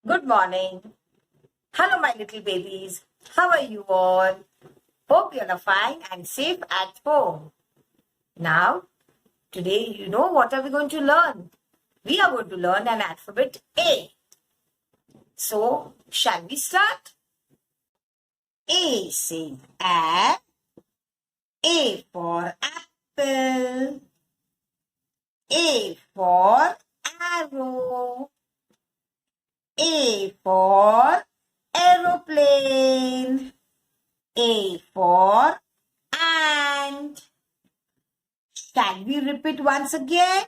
Good morning. Hello, my little babies. How are you all? Hope you're fine and safe at home. Now, today, what are we going to learn? We are going to learn an alphabet A. So, shall we start? A says A for apple, A for arrow, A for aeroplane, A for ant. Shall we repeat once again?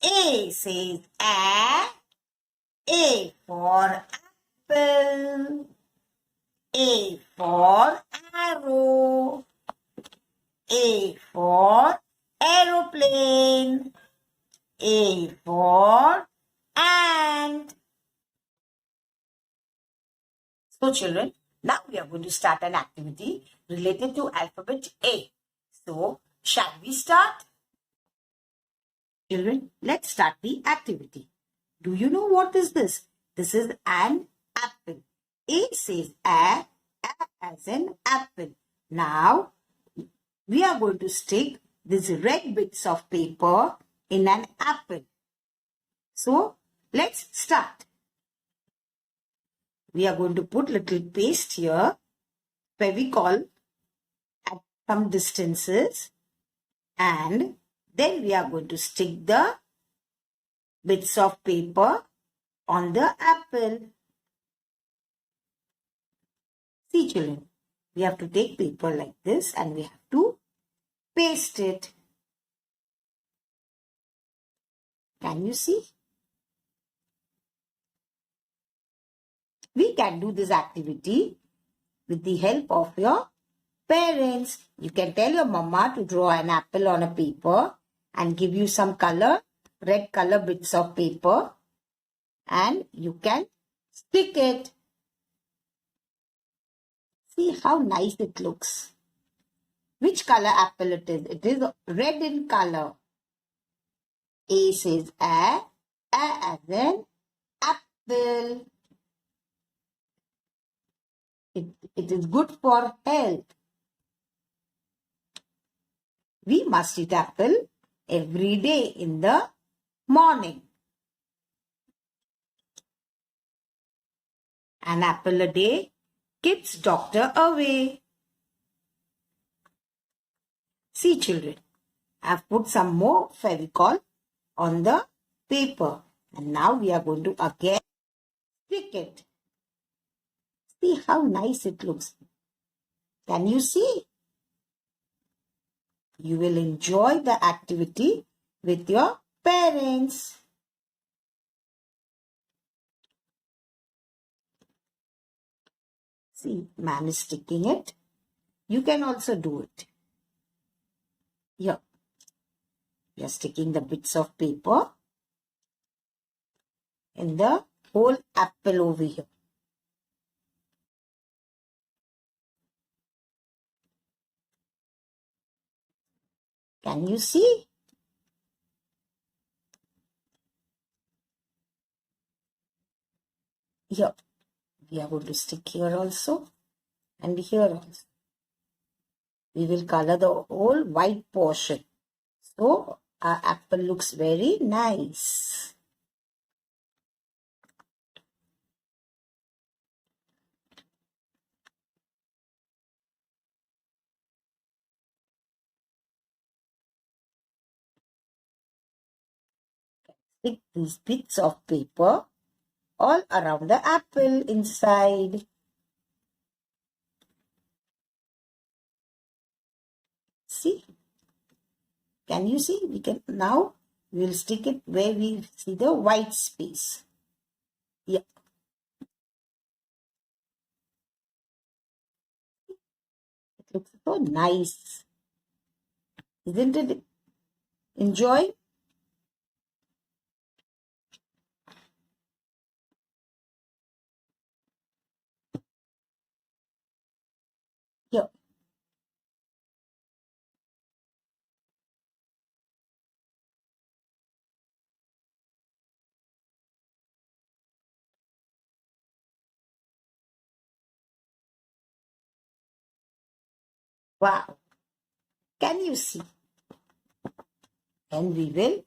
A says A for apple, A for arrow, A for aeroplane, A for ant. So children, now we are going to start an activity related to alphabet A. So, shall we start? Children, let's start the activity. Do you know what is this? This is an apple. A says A as an apple. Now, we are going to stick these red bits of paper in an apple. So, let's start. We are going to put little paste here, Fevicol at some distances, and then we are going to stick the bits of paper on the apple. See children, we have to take paper like this and we have to paste it. Can you see? We can do this activity with the help of your parents. You can tell your mama to draw an apple on a paper and give you some color, red color bits of paper, and you can stick it. See how nice it looks. Which color apple it is? It is red in color. A says A as an apple. It is good for health. We must eat apple every day in the morning. An apple a day keeps doctor away. See children, I have put some more Fevicol on the paper and now we are going to again stick it. See how nice it looks. Can you see? You will enjoy the activity with your parents. See, ma'am is sticking it. You can also do it. Here, we are sticking the bits of paper in the whole apple over here. Can you see? Here, we are going to stick here also and here also. We will color the whole white portion. So, our apple looks very nice. Stick these bits of paper all around the apple inside. See? Can you see? We will stick it where we see the white space. Yeah. It looks so nice. Isn't it? Enjoy? Here. Wow. Can you see? And we will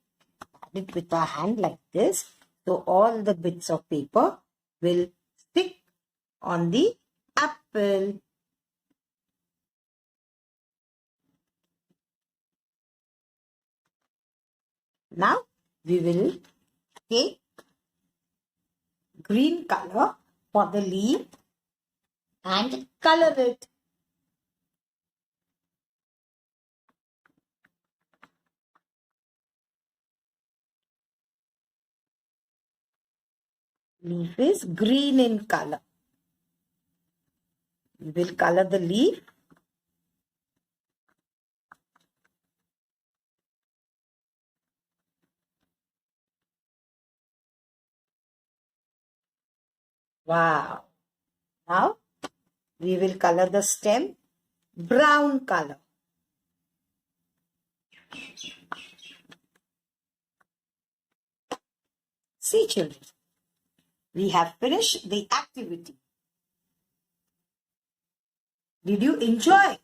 add it with our hand like this. So all the bits of paper will stick on the apple. Now we will take green color for the leaf and color it. Leaf is green in color. We will color the leaf. Wow. Now we will color the stem brown color. See children, we have finished the activity. Did you enjoy?